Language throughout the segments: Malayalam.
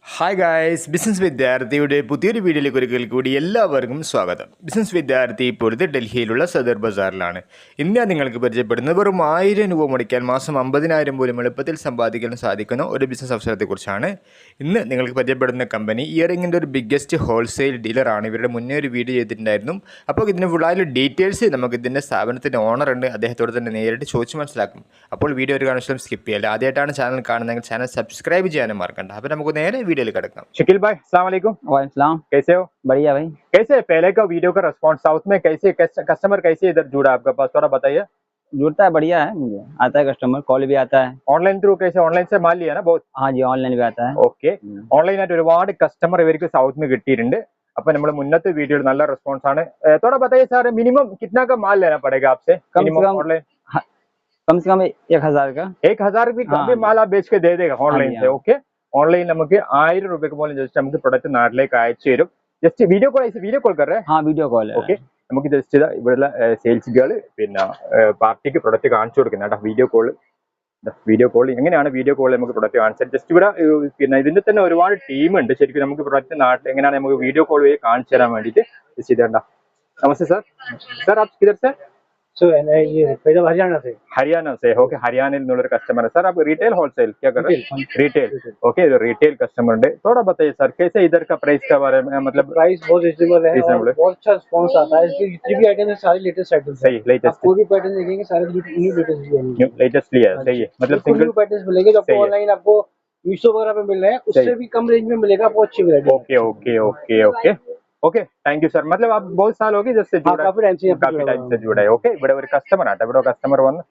ഹായ് ഗായ്സ്, ബിസിനസ് വിദ്യാർത്ഥിയുടെ പുതിയൊരു വീഡിയോയിലേക്ക് ഒരിക്കൽ കൂടി എല്ലാവർക്കും സ്വാഗതം. ബിസിനസ് വിദ്യാർത്ഥി ഇപ്പോഴത്തെ ഡൽഹിയിലുള്ള സദർ ബസാറിലാണ്. ഇന്ന് ഞാൻ നിങ്ങൾക്ക് പരിചയപ്പെടുന്നത് വെറും 1000 രൂപ മുടക്കിയാൽ മാസം 50,000 പോലും എളുപ്പത്തിൽ സമ്പാദിക്കാൻ സാധിക്കുന്ന ഒരു ബിസിനസ് അവസരത്തെക്കുറിച്ചാണ് ഇന്ന് നിങ്ങൾക്ക് പരിചയപ്പെടുന്ന കമ്പനി. ഇയറിങ്ങിൻ്റെ ഒരു ബിഗ്ഗസ്റ്റ് ഹോൾസെയിൽ ഡീലറാണ്. ഇവരുടെ മുന്നേ ഒരു വീഡിയോ ചെയ്തിട്ടുണ്ടായിരുന്നു. അപ്പോൾ ഇതിൻ്റെ ഫുള്ളായ ഡീറ്റെയിൽസ് നമുക്ക് ഇതിൻ്റെ സ്ഥാപനത്തിൻ്റെ ഓണർ ഉണ്ട്, അദ്ദേഹത്തോട് തന്നെ നേരിട്ട് ചോദിച്ച് മനസ്സിലാക്കും. അപ്പോൾ വീഡിയോ ഒരു കാരണവശാലും സ്കിപ്പ് ചെയ്യില്ല. ആദ്യമായിട്ടാണ് ചാനൽ കാണുന്നതെങ്കിൽ ചാനൽ സബ്സ്ക്രൈബ് ചെയ്യാനും മറക്കണ്ട. അപ്പോൾ നമുക്ക് നേരെ वीडियो कड़कना। शकील भाई अस्सलाम वालेकुम। वालेकुम। कैसे हो? बढ़िया भाई। कैसे पहले का वीडियो का रिस्पांस साउथ में कैसे कस्टमर कैसे इधर जुड़ा आपके पास, थोड़ा बताइए। जुड़ता है, बढ़िया है, मुझे आता है, कस्टमर कॉल भी आता है। ऑनलाइन थ्रू कैसे, ऑनलाइन से माल लिया ना बहुत? हाँ जी, ऑनलाइन भी आता है। ഓക്കെ, ഓൺലൈൻ ആയിട്ട് ഒരുപാട് കസ്റ്റമർ ഇവർക്ക് സൗത്ത് में കിട്ടിയിട്ടുണ്ട്. അപ്പൊ നമ്മൾ മുന്നത്തെ വീഡിയോയിൽ നല്ല റെസ്പോൺസ് ആണ്. थोड़ा बताइए सर, मिनिमम कितना का माल लेना पड़ेगा आपसे? कम से कम 1000 का। 1000 भी माल आप बेच के दे देगा ऑनलाइन से? ओके, ഓൺലൈൻ നമുക്ക് 1000 രൂപയ്ക്ക് പോലും ജസ്റ്റ് നമുക്ക് പ്രൊഡക്റ്റ് നാട്ടിലേക്ക് അയച്ചു തരും. ജസ്റ്റ് വീഡിയോ കോൾ कर रहे हैं? हाँ, वीडियो कॉल है। ഓക്കെ, നമുക്ക് ജസ്റ്റ് ഇവിടെയുള്ള സെയിൽസ് ഗേൾ പിന്നെ പാർട്ടിക്ക് പ്രൊഡക്റ്റ് കാണിച്ചു കൊടുക്കുന്നത് വീഡിയോ കോൾ എങ്ങനെയാണ് വീഡിയോ കോൾ നമുക്ക് പ്രൊഡക്റ്റ് കാണിച്ചത്. ജസ്റ്റ് ഇവിടെ പിന്നെ ഇതിന്റെ തന്നെ ഒരുപാട് ടീം ഉണ്ട്. ശരിക്കും നമുക്ക് പ്രൊഡക്റ്റ് നാട്ടിൽ എങ്ങനെയാണ് നമുക്ക് വീഡിയോ കോൾ വഴി കാണിച്ചു തരാൻ വേണ്ടിയിട്ട് ജസ്റ്റ് ഇതേണ്ട. നമസ്ते सर। सर आप किधर से? ये हरियाणा से। ओके, हरियाणा निन्നുള്ള कस्टमर है सर। आप रिटेल होलसेल क्या कर रहे हैं? रिटेल। ओके, जो रिटेल कस्टमर है, थोड़ा बताइए सर कैसे इधर का प्राइस के बारे में, मतलब प्राइस बहुत रिजनेबल है और बहुत अच्छा रिस्पॉन्स आता है। इसकी जितनी भी आइटम है सारी लेटेस्ट आइटम सही, लेटेस्ट कोई भी पैटर्न देखेंगे सारे न्यू लेटेस्ट लिया है। सही है, मतलब सिंगल पैटर्न मिलेंगे जो आपको ऑनलाइन आपको मीशो वगैरह पे मिल रहे हैं, उससे भी कम रेंज में मिलेगा आपको अच्छी variety. Okay okay okay okay okay, thank you sir. मतलब आप बहुत साल हो गए जस्ट काफी टाइम से जुड़ा है। ओके, ഇവിടെ ഒരു കസ്റ്റമർ ആണ്. ഇവിടെ കസ്റ്റമർ വന്ന്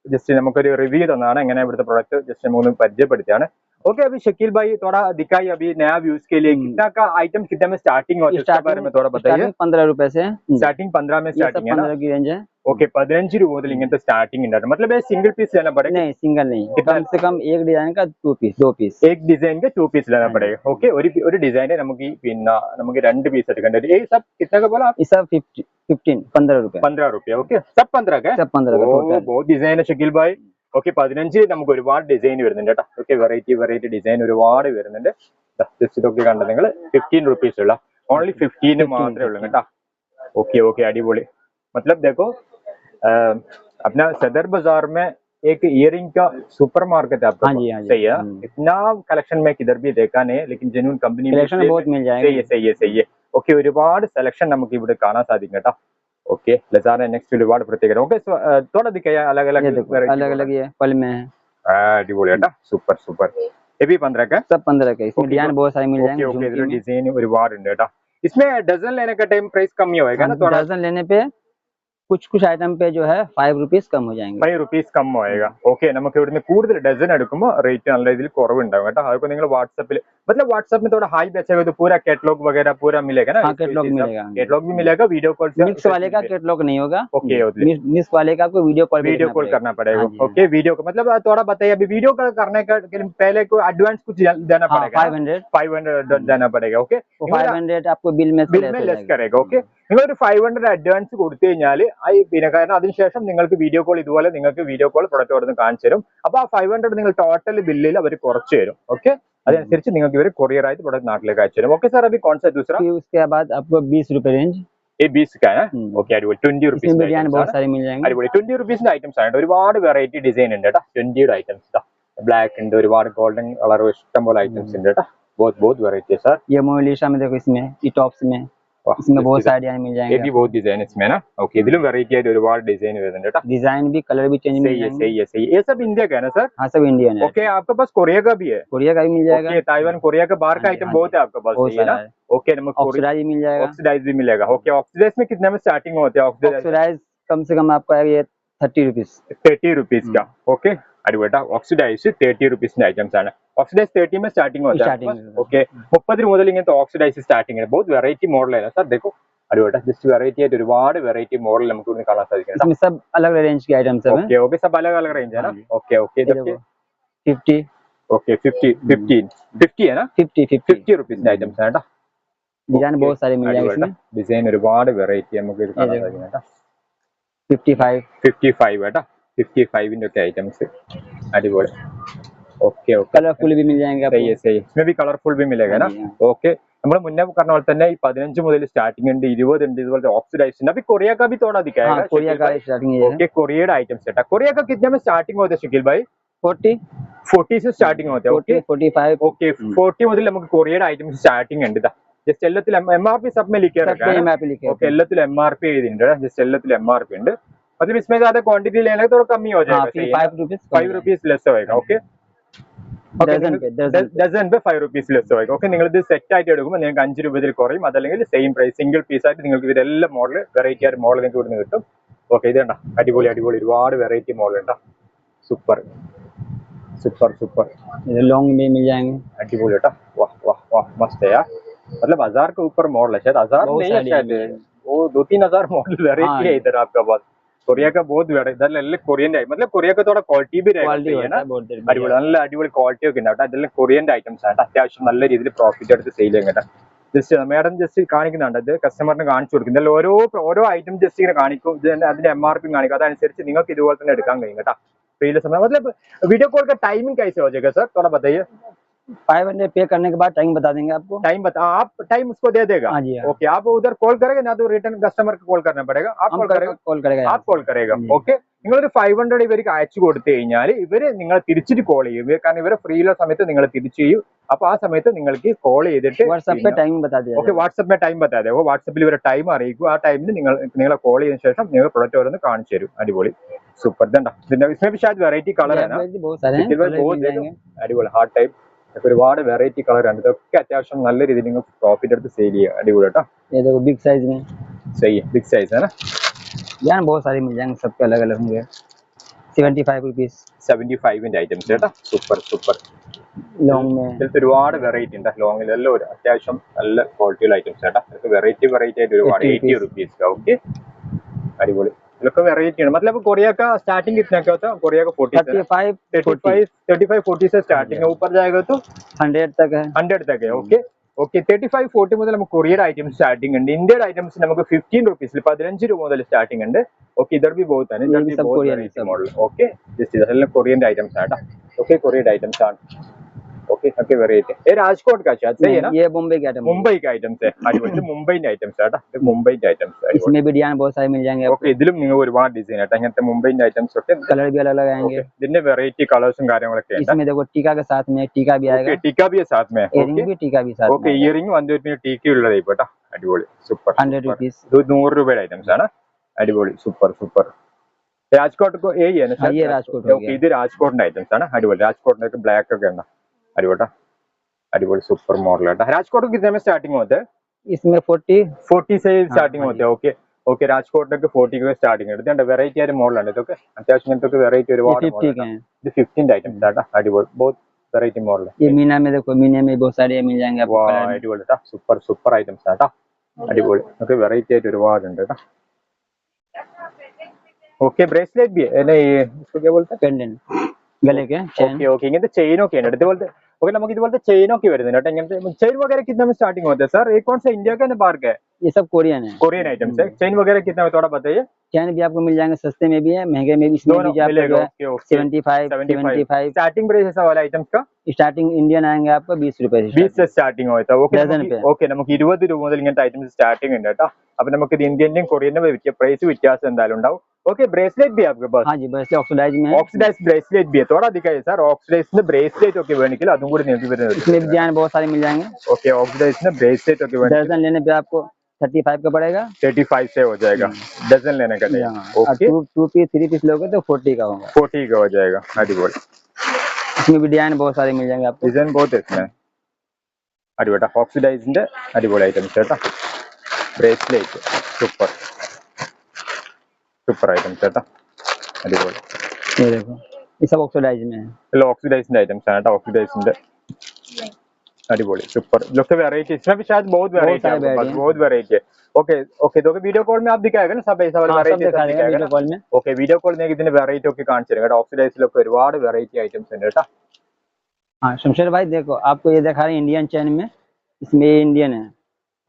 ജസ്റ്റ് നമുക്കൊരു റിവ്യൂ തന്നാണ് എങ്ങനെ ഇവിടുത്തെ പ്രോഡക്റ്റ് ജസ്റ്റ് നമുക്ക് പരിചയപ്പെടുത്തിയാണ്. ओके, अभी शकील भाई थोड़ा दिखाइए अभी नया व्यूज के लिए कितना का आइटम कितने में स्टार्टिंग होती है, उसके बारे में थोड़ा बताइए। 15 रुपए से स्टार्टिंग 15 में स्टार्टिंग है ना? 15 की रेंज है। ओके, 15 രൂപ മുതൽ ഇങ്ങനത്തെ സ്റ്റാർട്ടിംഗ് ഉണ്ട്. मतलब ये सिंगल पीस लेना पड़ेगा? नहीं, सिंगल नहीं, कम से कम एक डिजाइन का 2 पीस। एक डिजाइन के 2 पीस लेना पड़ेगा। ओके, ഒരു ഡിസൈനെ നമുക്ക് പിന്നെ നമുക്ക് 2 പീസ് എടുക്കേണ്ടി വരും. ये सब कितना का बोला आप? ये सब 15 रुपए। 15 रुपये। ओके, सब 15 का? सब 15 का टोटल। बहुत डिजाइन है शकील भाई. ഓക്കെ, 15 നമുക്ക് ഒരുപാട് ഡിസൈൻ വരുന്നുണ്ട് കേട്ടോ. ഓക്കെ, വെറൈറ്റി ഡിസൈൻ ഒരുപാട് വരുന്നുണ്ട്. ജസ്റ്റ് ഇതൊക്കെ കണ്ടത് നിങ്ങൾ 15 रुपीस ഉള്ള ഓൺലി 15 മാത്രമേ ഉള്ളൂ കേട്ടോ. ओके ओके, अड़ीबोली। मतलब देखो अपना सदर बाजार में एक इयरिंग का सुपर मार्केट है आपका। हाँ जी, हाँ जी। सही है, इतना कलेक्शन में किधर भी देखा नहीं है, लेकिन जेन्युइन कंपनी कलेक्शन बहुत मिल जाएगा। सही है। ओके, ഒരുപാട് സെലക്ഷൻ നമുക്ക് ഇവിടെ കാണാൻ സാധിക്കും കേട്ടോ. ओके, लजाना नेक्स्ट ഒരുപാട് പ്രത്യേകത. ഓക്കെ, थोड़ा दिखाया अलग अलग ये पल में है। अड़ीबोली बेटा, सुपर। ये भी 15 का? सब 15 का। इसमें डिजाइन बहुत सारे मिल जाएंगे। ओके, इधर डिजाइन ഒരുപാട് ഉണ്ട് കേട്ടോ. इसमें डजन लेने का टाइम प्राइस कम ही होएगा ना थोड़ा? डजन लेने पे कुछ आइटम पे जो है 5 रुपीस कम हो जाएंगे। 5 रुपीस कम होएगा। ഓക്കെ, നമുക്ക് ഇവിടുന്ന് കൂടുതൽ ഡസൻ എടുക്കുമ്പോൾ റേറ്റ് നല്ല രീതിയിൽ കുറവുണ്ടാവും കേട്ടോ. അതൊക്കെ നിങ്ങൾ വാട്സപ്പിൽ मतलब व्हाट्सएप में थोड़ा हाई बेचेगा तो पूरा कैटलॉग वगैरह पूरा मिलेगा ना? हाँ, कैटलॉग मिलेगा। कैटलॉग भी मिलेगा, वीडियो कॉल से। मिक्स वाले का कैटलॉग नहीं होगा। ओके, मिक्स वाले का आपको वीडियो कॉल करना पड़ेगा। ओके, वीडियो का मतलब थोड़ा बताइए अभी वीडियो कॉल करने का पहले को एडवांस कुछ देना पड़ेगा? 500 देना पड़ेगा। ओके, 500 आपको बिल में ലെസ് करेगा। ഓക്കെ, നിങ്ങൾ ഒരു 500 അഡ്വാൻസ് കൊടുത്തു കഴിഞ്ഞാൽ പിന്നെ കാരണം അതിനുശേഷം നിങ്ങൾക്ക് വീഡിയോ കോൾ ഇതുപോലെ നിങ്ങൾക്ക് വീഡിയോ കോൾ പ്രൊഡക്റ്റ് കൊടുത്ത് കാണിച്ചു തരും. അപ്പൊ ആ 500 നിങ്ങൾ ടോട്ടൽ ബില്ലിൽ അവർ കുറച്ച് തരും. ഓക്കെ, അതനുസരിച്ച് നിങ്ങൾക്ക് ഇവർ കൊറിയർ ആയിട്ട് പ്രൊഡക്റ്റ് നാട്ടിലേക്ക് അയച്ചു തരും. ओके सर, अभी कौन सा दूसरा? उसके बाद आपको 20 रुपए रेंज। ये 20 का है? ओके, अड़ीबोली 20 रुपीस बहुत सारे मिल जाएंगे। अड़ीबोली 20 रुपीസിന്റെ ഐറ്റംസ് ആണ്. ഒരുപാട് വെറൈറ്റി ഡിസൈൻ ഉണ്ട് കേട്ടോ. 20 ഐറ്റംസ് ബ്ലാക്ക് ഉണ്ട്, ഒരുപാട് ഗോൾഡൻ കളർ ഇഷ്ടം പോലെ ഐറ്റംസ് ഉണ്ട് കേട്ടോ. बहुत वेराइटी है सर। ये मोनालिसा में देखो, इसमें ये टॉप्स में इसमें बहुत सारे डिजाइन मिल जाएंगे। ये भी बहुत डिजाइन इसमें ना? ओके, ഇതിലും വെറൈറ്റി ആയിട്ട് ഒരുപാട് ഡിസൈൻ വരുന്നുണ്ട് കേട്ടോ. डिजाइन भी कलर भी चेंज मिल जाएंगे। सही है। ये सब इंडिया का है ना सर? हाँ, सब इंडियन है। ओके, आपके पास कोरिया का भी है? कोरिया का भी मिल जाएगा। ओके, ताइवान कोरिया का बाहर का आइटम बहुत है आपके पास, सही है ना? ओके, नमक ऑक्सीडाइज मिल जाएगा। ऑक्सीडाइज भी मिलेगा। ओके, ऑक्सीडाइज में कितने में स्टार्टिंग होते हैं? ऑक्सीडाइज कम से कम आपको ये 30 रुपीस। 30 रुपीस का। ओके, अड़ीबोटा ऑक्सीडाइज 30 रुपीസിന്റെ ഐറ്റംസ് ആണ്. ऑक्सीडाइज 30 में स्टार्टिंग होता है। ओके, 30 മുതൽ ഇങ്ങനത്തെ ऑक्सीडाइज स्टार्टिंग है. बहुत वेराइटी मॉडल है सर. देखो अड़ीबोटा, जस्ट वेराइटी ആയിട്ട് ഒരുപാട് വെറൈറ്റി മോഡൽ നമുക്ക് ഇവിടെ കാണാൻ സാധിക്കും. इसमें सब अलग रेंज के आइटम्स हैं। ओके, सब अलग रेंज है ना? ओके, इधर 50। ओके, 50 है ना? 50 रुपीസിന്റെ ഐറ്റംസ് ആണ് കേട്ടോ. डिजाइन बहुत सारे मिल जाएंगे इसमें। डिजाइन ഒരുപാട് വെറൈറ്റി നമുക്ക് ഇത് കാണാൻ സാധിക്കും കേട്ടോ. 55 കേട്ടോ. 55ന്റെ ഒക്കെ ഐറ്റംസ് അടിപൊളി. ओके ओके कलरफुल भी मिल जाएंगे सही है आपको। सही है इसमें भी കളർഫുൾ भी मिलेगा ना हाँ जी, हाँ। ओके നമ്മൾ മുന്നേ പറഞ്ഞ പോലെ തന്നെ ഈ 15 മുതൽ സ്റ്റാർട്ടിംഗ് ഉണ്ട് 20 ഉണ്ട് ഇതുപോലെ ഓക്സിഡൈസ് ഉണ്ട് अभी कोरिया का भी थोड़ा दिखाएगा हाँ, कोरिया का स्टार्टिंग ये है। ओके कोरिया आइटम्स है कोरिया का कितने में स्टार्टिंग होता है शकील भाई 40, 40 से स्टार्टिंग होता है ओके 45 ओके 40 മുതൽ നമുക്ക് കൊറിയയുടെ ഐറ്റംസ് സ്റ്റാർട്ടിംഗ് ഉണ്ട് ജസ്റ്റ് എല്ലാത്തിലും MRP सब में लिखे सब रखा पे है MRP लिखे ओके हैं। എല്ലാത്തിലും MRP എഴുതിയിട്ടുണ്ട് जस्ट എല്ലാത്തിലും MRP ഉണ്ട് मतलब इसमें ज्यादा क्वांटिटी लेने का थोड़ा कम ही हो हाँ, जाएगा फिर सही है 5 रुपीज 5 रुपीस लेस होएगा ओके डजन पे डजन पे। ഡസൻ 5 റുപ്പീസ് ലെസ് ആയിരിക്കും ഓക്കെ നിങ്ങൾ ഇത് സെറ്റ് ആയിട്ട് എടുക്കുമ്പോൾ നിങ്ങൾക്ക് 5 രൂപ ഇതിൽ കുറയും അതല്ലെങ്കിൽ സെയിം പ്രൈസ് സിംഗിൾ പീസ് ആയിട്ട് നിങ്ങൾക്ക് ഇവരെല്ലാം മോഡൽ വെറൈറ്റി ആയിട്ട് മോഡൽ നിങ്ങൾക്ക് ഇവിടുന്ന് കിട്ടും ഓക്കെ ഇത് കണ്ട അടിപൊളി അടിപൊളി ഒരുപാട് വെറൈറ്റി മോഡൽ ഉണ്ട് സൂപ്പർ സൂപ്പർ സൂപ്പർ ये लॉन्ग में मिल जाएंगे। अड्डीबोली बेटा वाह वाह वाह मस्त है यार मतलब 1000 के ऊपर मॉडल है शायद 1000 बहुत नहीं है सारी शायद है। वो 2-3 हजार मॉडल वेराइटी हाँ। है इधर आपका पास कोरिया का बहुत इधर कोरियन है मतलब कोरिया का थोड़ा क्वालिटी भी रहेगा क्वालिटी सही है होता ना है बहुत देर അടിപൊളി നല്ല അടിപൊളി ക്വാളിറ്റി ഒക്കെ ഉണ്ട് കേട്ടോ അതെല്ലാം കൊറിയന്റെ ഐറ്റംസ് ആണ് അത്യാവശ്യം നല്ല രീതിയിൽ പ്രോഫിറ്റ് എടുത്ത് സെയിൽ ചെയ്യും കേട്ടോ ജസ്റ്റ് മേഡം ജസ്റ്റ് കാണിക്കുന്നുണ്ട് ഇത് കസ്റ്റമറിന് കാണിച്ചു കൊടുക്കും ഇതെല്ലാം ഓരോ ഐറ്റം ജസ്റ്റ് ഇങ്ങനെ കാണിക്കും ഇത് അതിന്റെ MRP കാണിക്കും അതനുസരിച്ച് നിങ്ങൾക്ക് ഇതുപോലെ തന്നെ എടുക്കാൻ കഴിയും കേട്ടോ फ्री समय मतलब वीडियो कॉल का टाइमिंग कैसे हो जाएगा सर थोड़ा बताइए 500 पे करने के बाद टाइम बता देंगे आपको। टाइम बता आप टाइम उसको दे देगा हाँ जी, हाँ। ओके आप उधर कॉल करेंगे ना तो रिटर्न कस्टमर को कॉल करना पड़ेगा आप हम कॉल करेगा कॉल करेगा आप कॉൾ करेगा ഓക്കെ നിങ്ങളൊരു 500 ഇവർക്ക് അയച്ചു കൊടുത്തു കഴിഞ്ഞാൽ ഇവര് നിങ്ങളെ തിരിച്ചിട്ട് കോൾ ചെയ്യും കാരണം ഇവരെ ഫ്രീ ഉള്ള സമയത്ത് നിങ്ങൾ തിരിച്ചു ചെയ്യും അപ്പൊ ആ സമയത്ത് നിങ്ങൾക്ക് കോൾ ചെയ്തിട്ട് व्हाट्सएप पे टाइम बता दिया ഓക്കെ വാട്സപ്പ് ടൈം ബത്താ ദേവോ വാട്സപ്പിൽ ഇവരെ ടൈം അറിയിക്കും ആ ടൈമിൽ നിങ്ങളെ കോൾ ചെയ്തതിനു ശേഷം നിങ്ങൾ പ്രൊഡക്റ്റ് ഓരോന്ന് കാണിച്ചു തരും അടിപൊളി സൂപ്പർ ഇതണ്ട ഇതിന്റെ इसमें भी शायद वैरायटी कलर है ना बहुत सारे हैं, सिल्वर कलर बहुत मिल जाएंगे। അടിപൊളി ഹാർഡ് ടൈപ്പ് ഒരുപാട് വെറൈറ്റി കളറാണ് ഇതൊക്കെ അത്യാവശ്യം നല്ല രീതിയിൽ നിങ്ങൾ പ്രോഫിറ്റ് എടുത്ത് സെയിൽ ചെയ്യുക അടിപൊളി കേട്ടോ ये देखो बिग साइज में सही है बिग साइज है ना यार बहुत सारे मिल जाएंगे सबके अलग अलग होंगे। 75 रुपीज 75 ഐറ്റംസ് കേട്ടോ സൂപ്പർ സൂപ്പർ लॉन्ग में ഇതിലത്തെ ഒരുപാട് വെറൈറ്റി ഉണ്ട് ലോങ്ങിലെല്ലാം ഒരു അത്യാവശ്യം നല്ല ക്വാളിറ്റിയുള്ള ഐറ്റംസ് കേട്ടോ ഇതൊക്കെ വെറൈറ്റി ആയിട്ട് ഒരുപാട് 80 रुपीस ഓക്കെ അടിപൊളി इनका वेराइटी है मतलब कोरिया का स्टार्टिंग कितना का होता है कोरिया का 35 40 से स्टार्टिंग है ऊपर जाएगा तो 100 तक है 100 तक है ओके ഓക്കെ 35-40 മുതൽ നമുക്ക് കൊറിയയുടെ ഐറ്റംസ് സ്റ്റാർട്ടിംഗ് ഉണ്ട് ഇന്ത്യയുടെ ഐറ്റംസ് നമുക്ക് 15 റുപ്പീസിൽ 15 രൂപ മുതൽ സ്റ്റാർട്ടിംഗ് ഉണ്ട് ഓക്കെ ഇधर भी बहुत है इधर भी बहुत वेराइटी मॉडल ओके जस्ट ഇതെല്ലാം കൊറിയന്റെ ഐറ്റംസ് ആണ് ഓക്കെ കൊറിയയുടെ ഐറ്റംസ് ആണ് ओके सबके वेराइटी ये राजकोट का शायद सही है ना ये बॉम्बे के आइटम मुंबई का आइटम्स है അടിപൊളി മുംബൈന്റെ ഐറ്റംസ് ആട്ടാ ഇത് മുംബൈന്റെ ഐറ്റംസ് इसमें भी डिजाइन बहुत सारे मिल जाएंगे ഓക്കെ ഇതിലും നിങ്ങൾ ഒരുപാട് ഡിസൈൻ ആട്ടാ ഇങ്ങനത്തെ മുംബൈന്റെ ഐറ്റംസ് ഒക്കെ कलर भी अलग अलग आएंगे। ഇതിന്റെ വെറൈറ്റി കളേഴ്സും കാര്യങ്ങളൊക്കെ ഉണ്ട് इसमें देखो टीका के साथ में टीका भी आएगा, ഓക്കെ ടിക്ക भी है साथ में इयरिंग भी टीका भी साथ ഓക്കെ में ഇയറിംഗ് വന്നിട്ട് ടിക്ക ഉള്ളത് ഇപ്പോട്ടാ അടിപൊളി സൂപ്പർ 100 रुपीज। ഇത് 100 രൂപയുടെ ഐറ്റംസ് ആണ് അടിപൊളി സൂപ്പർ സൂപ്പർ രാജ്കോട്ട് को यही है ना हाँ, ये राजकोट हो ഓക്കെ गया। ഇത് രാജ്കോട്ടിന്റെ ഐറ്റംസ് ആണ് അടിപൊളി രാജ്കോട്ടിനൊക്കെ ബ്ലാക്ക് ഒക്കെ ഉണ്ട് അടിപൊളി अडिबोली सुपर मॉडल है राजकोट कितने में स्टार्टिंग होता है इसमें 40 से स्टार्टिंग होते हैं ओके ओके राजकोट 40 के स्टार्टिंग है वेराइटी ആയ മോഡൽ ആണ് ഇതൊക്കെ അത്യാവശ്യം ഇങ്ങനത്തെ വെറൈറ്റി ഒരുപാട് 50 के हैं। ഇത് 15 ഐറ്റംസ് ആട്ടാ അടിപൊളി बहुत വെറൈറ്റി മോഡൽ ये मीना में देखो, मीना में बहुत सारे मिल जाएंगे आपको വാ कलर। അടിപൊളി ട്ടാ സൂപ്പർ സൂപ്പർ ഐറ്റംസ് ആട്ടാ അടിപൊളി ഒക്കെ വെറൈറ്റി ആയിട്ട് ഒരുപാട് ഉണ്ട് ട്ടാ ओके ब्रेसलेट भी है नहीं इसको क्या बोलते हैं पेंडेंट गले के चेन। ओके ओके इങ്ങനത്തെ ചെയിൻ ഒക്കെ ഉണ്ട് ഇതുപോലത്തെ ओके നമുക്ക് ഇതുപോലത്തെ ചെയിൻ ഒക്കെ വരുന്നുണ്ട് കേട്ടോ ഇങ്ങനത്തെ ചെയിൻ वगैरह कितने में स्टार्टिंग होता है सर ये कौन सा इंडिया का है बाहर का है ये सब कोरियन है। कोरियन आइटम्स है चेन वगैरह कितने में थोड़ा बताइए चैन भी आपको मिल जाएंगे, सस्ते में भी है महंगे में भी। इसमें दोनों भी जो आपको मिलेगा जो है ओके ओके 75 स्टार्टिंग प्राइस ऐसा वाला आइटम्स का स्टार्टिंग इंडियन आएंगे आपको 20 रुपए से 20 से स्टार्टिंग होता है ओके डजन पे। ഓക്കെ നമുക്ക് 20 രൂപ മുതൽ ഇങ്ങനത്തെ ഐറ്റംസ് സ്റ്റാർട്ടിംഗ് ഉണ്ട് കേട്ടോ അപ്പൊ നമുക്ക് ഇത് ഇന്ത്യന്റെയും കൊറിയന്റെയും പ്രൈസ് വ്യത്യാസം എന്തായാലും ഉണ്ടാവും ओके ब्रेसलेट भी आपके पास हाँ जी, ब्रेसलेट ऑक्सीडाइज में है। ऑक्सीडाइज ब्रेसलेट भी है थोड़ा दिखाइए सर ऑक्सीडाइज में ब्रेसलेट ओके വേണമെങ്കിൽ അതും കൂടി നിങ്ങൾക്ക് വരുന്നത് इसमें भी डिजाइन बहुत सारे मिल जाएंगे। ओके ऑक्सीडाइज में ब्रेसलेट ओके दर्जन लेने पे आपको 35 का पड़ेगा। 35 से हो जाएगा डजन लेने का नहीं ओके 2 पीस 3 पीस लोगे तो 40 का होगा। 40 का हो जाएगा अടിപൊളി इसमें भी डिजाइन बहुत सारे मिल जाएंगे आपको। डिजाइन बहुत है इसमें അടിപൊളി ഓക്സിഡൈസിന്റെ അടിപൊളി ഐറ്റംസ് കേട്ടോ ബ്രേസ്ലെറ്റ് സൂപ്പർ സൂപ്പർ ഐറ്റംസ് കേട്ടോ അടിപൊളി ये देखो ये सब ऑक्सीडाइज में है। എല്ലാം ഓക്സിഡൈസിന്റെ ഐറ്റംസ് ആണ് കേട്ടോ ഓക്സിഡൈസിന്റെ अडिबोली सुपर लोग वेराइटी इसमें भी शायद बहुत वेराइटी है आपके पास बहुत वेराइटी है ओके ओके तो वीडियो कॉल में आप दिखाएगा ना सब ऐसा वाला वेराइटी सब दिखाएगा वीडियो कॉल में ओके वीडियो कॉल में ഇതിന്റെ വെറൈറ്റി ഒക്കെ കാണിച്ചു തരാം ഓക്സിഡൈസിലൊക്കെ ഒരുപാട് വെറൈറ്റി ഐറ്റംസ് ഉണ്ട് കേട്ടോ हाँ शमशेर भाई देखो आपको ये दिखा रहे हैं इंडियन चैन में, इसमें ये इंडियन है,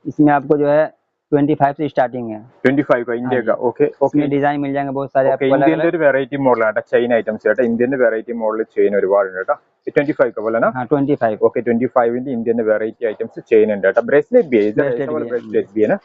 इसमें आपको जो है 25 से स्टार्टिंग है। 25 का इंडिया का ओके ओके इसमें डिजाइन मिल जाएंगे बहुत सारे आपको। ഇന്ത്യന്റെ ഒരു വെറൈറ്റി മോഡലാണ് ചെയിൻ ഐറ്റംസ് കേട്ടോ ഇന്ത്യന്റെ വെറൈറ്റി മോഡൽ ചെയിൻ ഒരുപാട് ഉണ്ട് കേട്ടോ 25 का बोला ना? हाँ 25। ओके 25 ന്റെ ഇന്ത്യൻ വെറൈറ്റി ഐറ്റംസ് ചെയ്യുന്നുണ്ട് കേട്ടോ. ब्रेसलेट भी है इधर, Bracelet ऐसा वाला भी है। ब्रेसलेट भी है ना?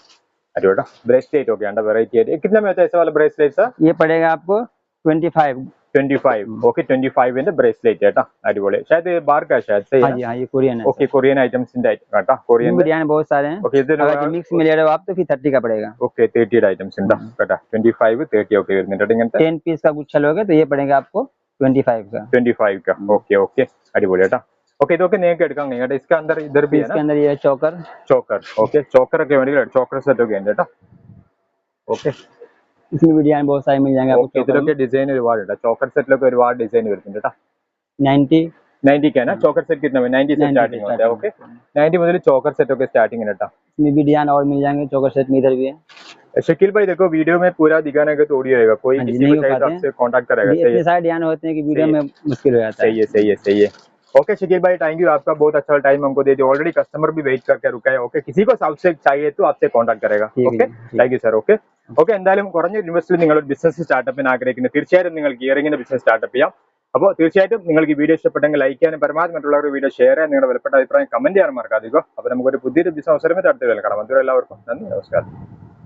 अरे बेटा ब्रेसलेट हो गया अंडा वेराइटी है. कितने में होता है ऐसा वाला ब्रेसलेट सर? ये पड़ेगा आपको 25। 25. ओके 25 ന്റെ ബ്രേസ്ലെറ്റ് കേട്ടോ. അടിപൊളി. शायद बाहर का शायद सही हाँ है. जी हाँ, ये कोरियन है ओके कोरियन आइटम्स കേട്ടോ. Korean sir. डिजाइन बहुत सारे हैं। ओके इधर अगर मिक्स में ले रहे हो आप तो फिर 30 का पड़ेगा। ओके 30 ഐറ്റംസ് ഉണ്ട് കേട്ടോ. 25 30 ഒക്കെ വരുന്നുണ്ട് ഇങ്ങനത്തെ 10 पीस का गुच्छा लोगे तो ये पड़ेगा आपको 25 का। 25 का. ओके ओके अടിപൊളി കേട്ടോ. ഓക്കെ ഇതൊക്കെ നിങ്ങൾക്ക് എടുക്കാൻ കഴിയും കേട്ടോ. इसके अंदर इधर भी है इसके ना अंदर ये है चोकर। ചോക്കർ. ഓക്കെ ചോക്കർ ഒക്കെ വേണ്ടി ചോക്കർ സെറ്റ് ഒക്കെ ഉണ്ട് കേട്ടോ. ഓക്കെ इसमें भी डिजाइन बहुत सारे मिल जाएंगे आपको। ഓക്കെ ഇതിലൊക്കെ ഡിസൈൻ ഒരുപാട് ഉണ്ട്. ചോക്കർ സെറ്റിലൊക്കെ ഒരുപാട് ഡിസൈൻ വരുന്നുണ്ട് കേട്ടോ. 90 90 का है ना चौकर सेट कितना में 90 से स्टार्टिंग होता है. ओके 90 मुझे चौकर सेट होकर स्टार्टिंग है बेटा. इसमें भी डिजाइन और मिल जाएंगे। चोकर सेट में इधर भी है। शकील भाई देखो वीडियो में पूरा दिखाने का तो ऑडियो रहेगा, कोई हाँ जी, किसी नहीं को हो चाहिए तो पाते आपसे कांटेक्ट करेगा. सही इतने है सारे डिजाइन होते हैं कि वीडियो सही में मुश्किल हो जाता है। सही है सही है सही है. ओके शकील भाई थैंक यू, आपका बहुत अच्छा टाइम हमको दे दिया. ऑलरेडी कस्टमर भी वेट करके रुका है. ओके किसी को साउथ से चाहिए तो आपसे कांटेक्ट करेगा. ठीक है okay ji, thank you sir. Okay okay എന്തായാലും കുറഞ്ഞ ഇൻവെസ്റ്റിൽ നിങ്ങൾ ഒരു ബിസിനസ് സ്റ്റാർട്ടപ്പിന് ആഗ്രഹിക്കുന്നത് തീർച്ചയായിട്ടും നിങ്ങൾക്ക് ഇയറിംഗിന്റെ ബിസിനസ് സ്റ്റാർട്ടപ്പ് ചെയ്യാം. അപ്പോൾ തീർച്ചയായിട്ടും നിങ്ങൾക്ക് ഈ വീഡിയോ ഇഷ്ടപ്പെട്ടെങ്കിൽ ലൈക്ക് ചെയ്യാനും പരമാവധി മറ്റുള്ളവർക്ക് വീഡിയോ ഷെയർ ചെയ്യാൻ നിങ്ങളുടെ വിലപ്പെട്ട അഭിപ്രായം കമന്റ് ചെയ്യാൻ മറക്കാതിരിക്കുക. അപ്പോൾ നമുക്കൊരു പുതിയൊരു ബിസിനസ് അവസരമേ അടുത്ത് കേൾക്കണം. അതുവരെ എല്ലാവർക്കും നന്ദി, നമസ്കാരം.